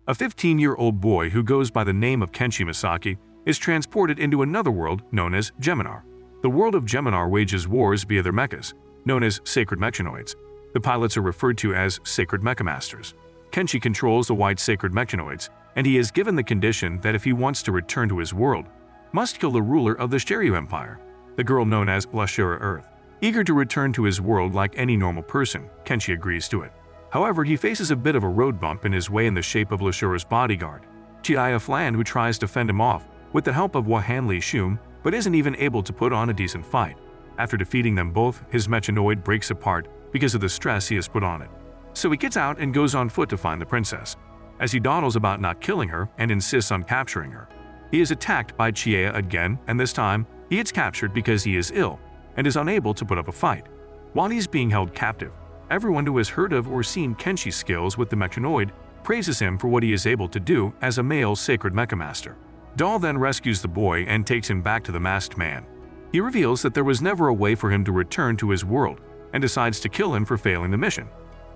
A 15-year-old boy who goes by the name of Kenshi Masaki is transported into another world known as Geminar. The world of Geminar wages wars via their mechas, known as Sacred Mechanoids. The pilots are referred to as Sacred Mechamasters. Kenshi controls the white Sacred Mechanoids, and he is given the condition that if he wants to return to his world, must kill the ruler of the Shtrayu Empire, the girl known as Lashara Earth. Eager to return to his world like any normal person, Kenshi agrees to it. However, he faces a bit of a road bump in his way in the shape of Lashara's bodyguard, Chiaya Flan, who tries to fend him off with the help of Wahanli Shum, but isn't even able to put on a decent fight. After defeating them both, his mechanoid breaks apart because of the stress he has put on it. So he gets out and goes on foot to find the princess. As he dawdles about not killing her and insists on capturing her, he is attacked by Chiaya again, and this time he gets captured because he is ill and is unable to put up a fight. While he's being held captive, everyone who has heard of or seen Kenshi's skills with the mechanoid praises him for what he is able to do as a male sacred mechamaster. Doll then rescues the boy and takes him back to the masked man. He reveals that there was never a way for him to return to his world and decides to kill him for failing the mission.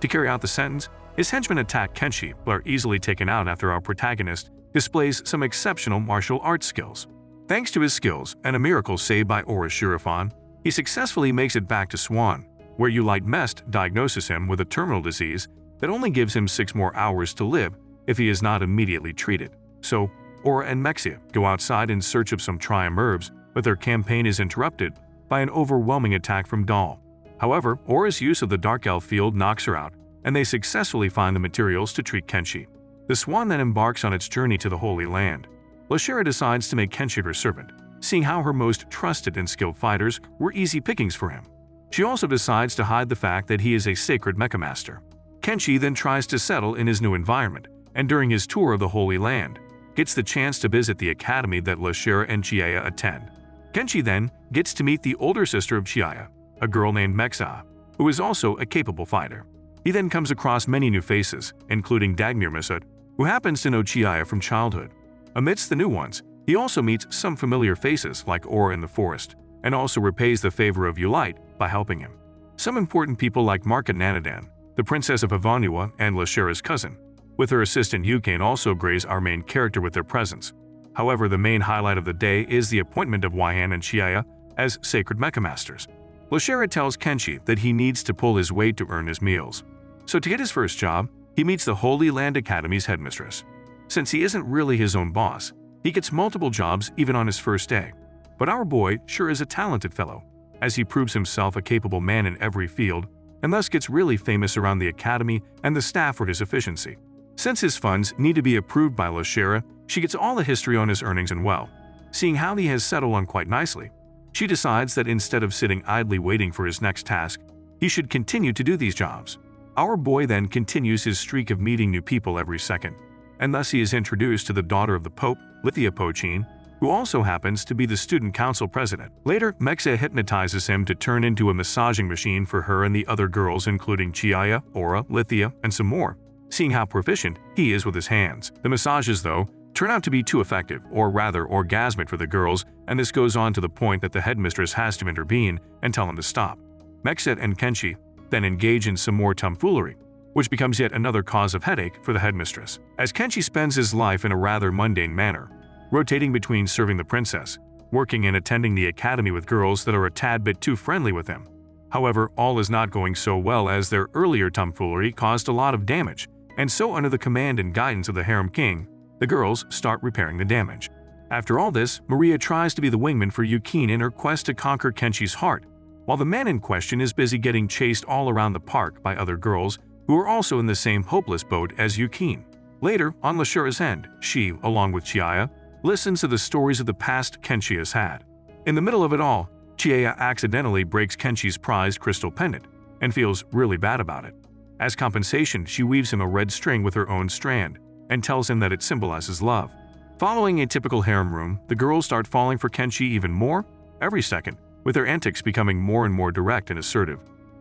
To carry out the sentence, his henchmen attack Kenshi but are easily taken out after our protagonist displays some exceptional martial arts skills. Thanks to his skills and a miracle saved by Aura Shurifan, he successfully makes it back to Swan, where Ulite Mest diagnoses him with a terminal disease that only gives him 6 more hours to live if he is not immediately treated. So, Aura and Mexia go outside in search of some Trium herbs, but their campaign is interrupted by an overwhelming attack from Doll. However, Aura's use of the Dark Elf field knocks her out, and they successfully find the materials to treat Kenshi. The Swan then embarks on its journey to the Holy Land. Lashara decides to make Kenshi her servant, seeing how her most trusted and skilled fighters were easy pickings for him. She also decides to hide the fact that he is a sacred mechamaster. Kenshi then tries to settle in his new environment, and during his tour of the Holy Land, gets the chance to visit the academy that Lashara and Chiaya attend. Kenshi then gets to meet the older sister of Chiaya, a girl named Mexa, who is also a capable fighter. He then comes across many new faces, including Dagmir Masud, who happens to know Chiaya from childhood. Amidst the new ones, he also meets some familiar faces like Aura in the forest, and also repays the favor of Ulite by helping him. Some important people like Market Nanadan, the princess of Havanua and Lashara's cousin, with her assistant Yukane also grace our main character with their presence. However, the main highlight of the day is the appointment of Waihan and Chiaya as sacred mechamasters. Lashara tells Kenshi that he needs to pull his weight to earn his meals. So to get his first job, he meets the Holy Land Academy's headmistress. Since he isn't really his own boss, he gets multiple jobs even on his first day. But our boy sure is a talented fellow, as he proves himself a capable man in every field, and thus gets really famous around the academy and the staff for his efficiency. Since his funds need to be approved by Lashara, she gets all the history on his earnings and wealth. Seeing how he has settled on quite nicely, she decides that instead of sitting idly waiting for his next task, he should continue to do these jobs. Our boy then continues his streak of meeting new people every second, and thus he is introduced to the daughter of the Pope, Lithia Pochin, who also happens to be the student council president. Later, Mexa hypnotizes him to turn into a massaging machine for her and the other girls, including Chiaya, Aura, Lithia, and some more, seeing how proficient he is with his hands. The massages, though, turn out to be too effective, or rather orgasmic for the girls, and this goes on to the point that the headmistress has to intervene and tell him to stop. Mexa and Kenshi then engage in some more tomfoolery, which becomes yet another cause of headache for the headmistress, as Kenshi spends his life in a rather mundane manner, rotating between serving the princess, working and attending the academy with girls that are a tad bit too friendly with him. However, all is not going so well as their earlier tomfoolery caused a lot of damage, and so under the command and guidance of the Harem King, the girls start repairing the damage. After all this, Maria tries to be the wingman for Yukine in her quest to conquer Kenshi's heart, while the man in question is busy getting chased all around the park by other girls who are also in the same hopeless boat as Yukine. Later, on Lashara's end, she, along with Chiaya, listens to the stories of the past Kenshi has had. In the middle of it all, Chiaya accidentally breaks Kenshi's prized crystal pendant and feels really bad about it. As compensation, she weaves him a red string with her own strand and tells him that it symbolizes love. Following a typical harem room, the girls start falling for Kenshi even more every second, with their antics becoming more and more direct and assertive,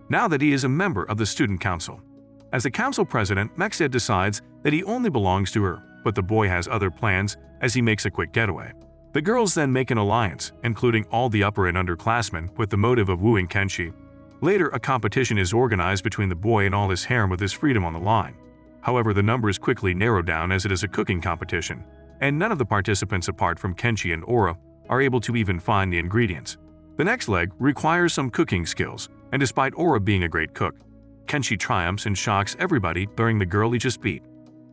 now that he is a member of the student council. As the council president, Mexa decides that he only belongs to her, but the boy has other plans as he makes a quick getaway. The girls then make an alliance, including all the upper and underclassmen, with the motive of wooing Kenshi. Later, a competition is organized between the boy and all his harem with his freedom on the line. However, the numbers quickly narrow down as it is a cooking competition, and none of the participants apart from Kenshi and Aura are able to even find the ingredients. The next leg requires some cooking skills, and despite Aura being a great cook, Kenshi triumphs and shocks everybody during the girl he just beat.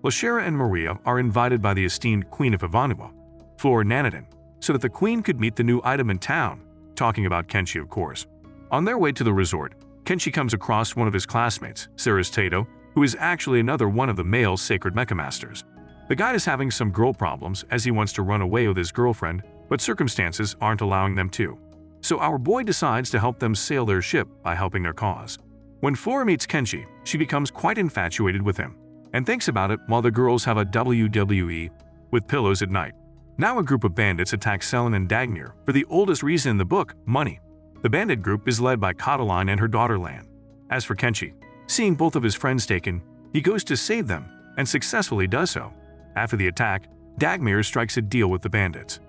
Lashara and Maria are invited by the esteemed Queen of Ivanua, Flora Nanadin, so that the Queen could meet the new item in town, talking about Kenshi of course. On their way to the resort, Kenshi comes across one of his classmates, Ceres Tato, who is actually another one of the male Sacred Mecha Masters. The guy is having some girl problems as he wants to run away with his girlfriend, but circumstances aren't allowing them to. So our boy decides to help them sail their ship by helping their cause. When Flora meets Kenshi, she becomes quite infatuated with him, and thinks about it while the girls have a WWE with pillows at night. Now a group of bandits attack Selin and Dagmir for the oldest reason in the book, money. The bandit group is led by Cataline and her daughter Lan. As for Kenshi, seeing both of his friends taken, he goes to save them, and successfully does so. After the attack, Dagmir strikes a deal with the bandits.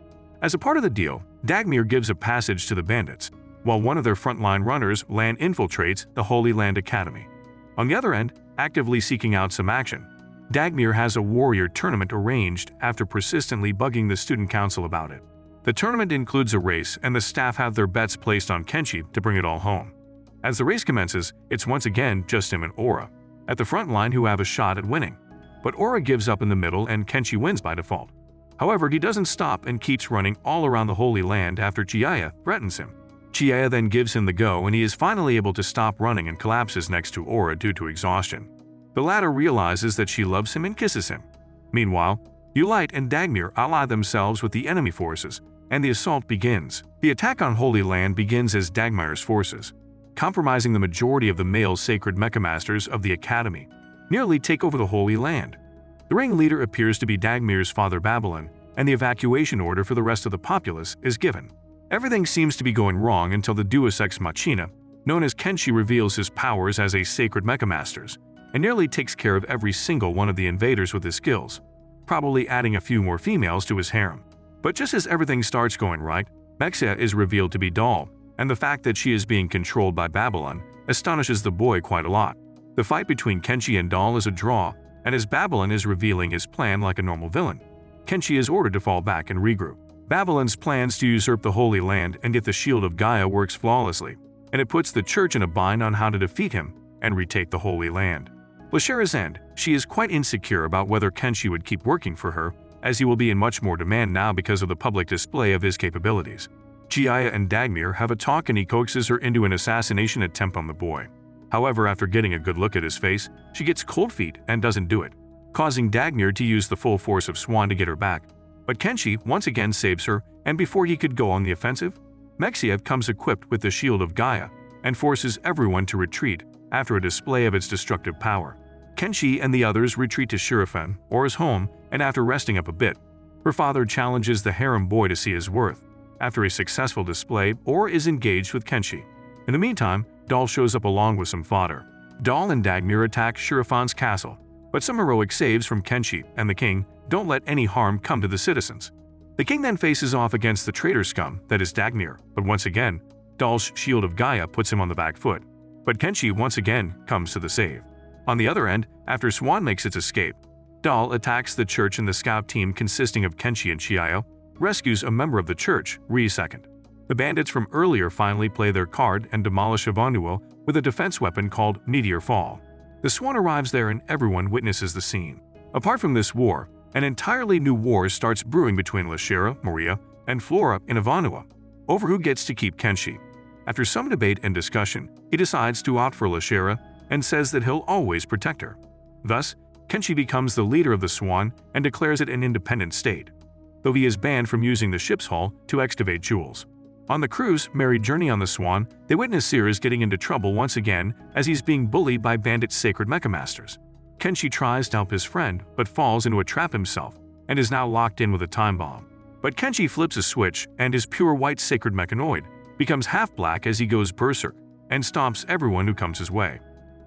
As a part of the deal, Dagmir gives a passage to the bandits, while one of their frontline runners, Lan, infiltrates the Holy Land Academy. On the other end, actively seeking out some action, Dagmir has a warrior tournament arranged after persistently bugging the student council about it. The tournament includes a race, and the staff have their bets placed on Kenshi to bring it all home. As the race commences, it's once again just him and Aura at the front line who have a shot at winning. But Aura gives up in the middle and Kenshi wins by default. However, he doesn't stop and keeps running all around the Holy Land after Chihaya threatens him. Chihaya then gives him the go and he is finally able to stop running and collapses next to Aura due to exhaustion. The latter realizes that she loves him and kisses him. Meanwhile, Ulite and Dagmir ally themselves with the enemy forces, and the assault begins. The attack on Holy Land begins as Dagmir's forces, compromising the majority of the male Sacred Mecha Masters of the Academy, nearly take over the Holy Land. The ringleader appears to be Dagmir's father Babylon, and the evacuation order for the rest of the populace is given. Everything seems to be going wrong until the Deus Ex Machina, known as Kenshi, reveals his powers as a Sacred Mecha Masters, and nearly takes care of every single one of the invaders with his skills, probably adding a few more females to his harem. But just as everything starts going right, Mexia is revealed to be Doll, and the fact that she is being controlled by Babylon astonishes the boy quite a lot. The fight between Kenshi and Doll is a draw, and as Babylon is revealing his plan like a normal villain, Kenshi is ordered to fall back and regroup. Babylon's plans to usurp the Holy Land and get the Shield of Gaia works flawlessly, and it puts the church in a bind on how to defeat him and retake the Holy Land. Lashara's end, she is quite insecure about whether Kenshi would keep working for her, as he will be in much more demand now because of the public display of his capabilities. Chihaya and Dagmir have a talk and he coaxes her into an assassination attempt on the boy. However, after getting a good look at his face, she gets cold feet and doesn't do it, causing Dagmir to use the full force of Swan to get her back. But Kenshi once again saves her, and before he could go on the offensive, Mexia comes equipped with the Shield of Gaia and forces everyone to retreat after a display of its destructive power. Kenshi and the others retreat to Shirafen, Aura's home, and after resting up a bit, her father challenges the harem boy to see his worth. After a successful display, Aura is engaged with Kenshi. In the meantime, Doll shows up along with some fodder. Doll and Dagmir attack Shirafen's castle, but some heroic saves from Kenshi and the king don't let any harm come to the citizens. The king then faces off against the traitor scum that is Dagmir, but once again, Doll's Shield of Gaia puts him on the back foot. But Kenshi once again comes to the save. On the other end, after Swan makes its escape, Doll attacks the church and the scout team consisting of Kenshi and Chihaya rescues a member of the church, Ri II. The bandits from earlier finally play their card and demolish Ivanua with a defense weapon called Meteor Fall. The Swan arrives there and everyone witnesses the scene. Apart from this war, an entirely new war starts brewing between Lashara, Maria, and Flora in Ivanua over who gets to keep Kenshi. After some debate and discussion, he decides to opt for Lashara and says that he'll always protect her. Thus, Kenshi becomes the leader of the Swan and declares it an independent state, though he is banned from using the ship's hull to excavate jewels. On the cruise, merry journey on the Swan, they witness Ceres getting into trouble once again as he's being bullied by bandit Sacred Mecha Masters. Kenshi tries to help his friend, but falls into a trap himself and is now locked in with a time bomb. But Kenshi flips a switch and his pure white Sacred Mechanoid becomes half black as he goes berserk and stomps everyone who comes his way,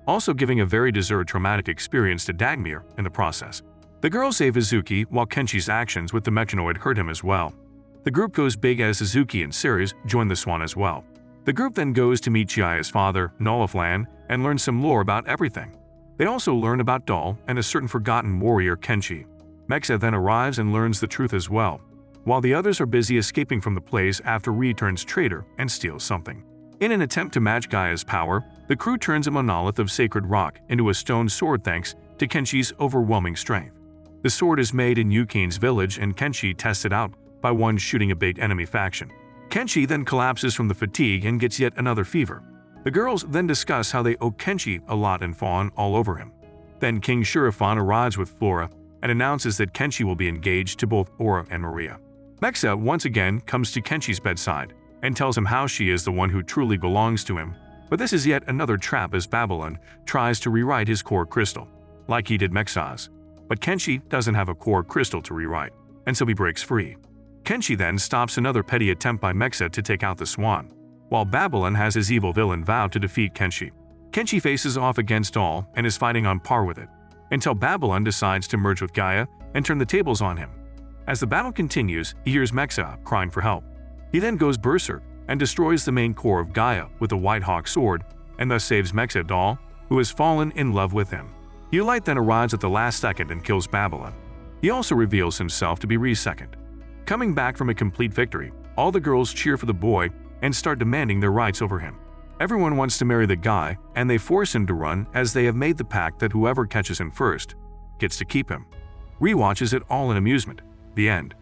also giving a very deserved traumatic experience to Dagmir in the process. The girls save Izuki while Kenshi's actions with the Mechanoid hurt him as well. The group goes big as Izuki and Ceres join the Swan as well. The group then goes to meet Chihaya's father, Nolaflan, and learn some lore about everything. They also learn about Doll and a certain forgotten warrior Kenshi. Mecha then arrives and learns the truth as well, while the others are busy escaping from the place after Ri turns traitor and steals something. In an attempt to match Gaia's power, the crew turns a monolith of sacred rock into a stone sword thanks to Kenshi's overwhelming strength. The sword is made in Yukin's village and Kenshi tests it out by one shooting a big enemy faction. Kenshi then collapses from the fatigue and gets yet another fever. The girls then discuss how they owe Kenshi a lot and fawn all over him. Then King Shurifan arrives with Flora and announces that Kenshi will be engaged to both Aura and Maria. Mecha once again comes to Kenshi's bedside and tells him how she is the one who truly belongs to him, but this is yet another trap as Babylon tries to rewrite his core crystal, like he did Mecha's. But Kenshi doesn't have a core crystal to rewrite, and so he breaks free. Kenshi then stops another petty attempt by Mecha to take out the swan, while Babylon has his evil villain vow to defeat Kenshi. Kenshi faces off against all and is fighting on par with it, until Babylon decides to merge with Gaia and turn the tables on him. As the battle continues, he hears Mecha crying for help. He then goes berserk and destroys the main core of Gaia with the White Hawk sword, and thus saves Mecha Doll, who has fallen in love with him. Ulite then arrives at the last second and kills Babylon. He also reveals himself to be Ri's second. Coming back from a complete victory, all the girls cheer for the boy and start demanding their rights over him. Everyone wants to marry the guy, and they force him to run as they have made the pact that whoever catches him first gets to keep him. Ri watches it all in amusement. The end.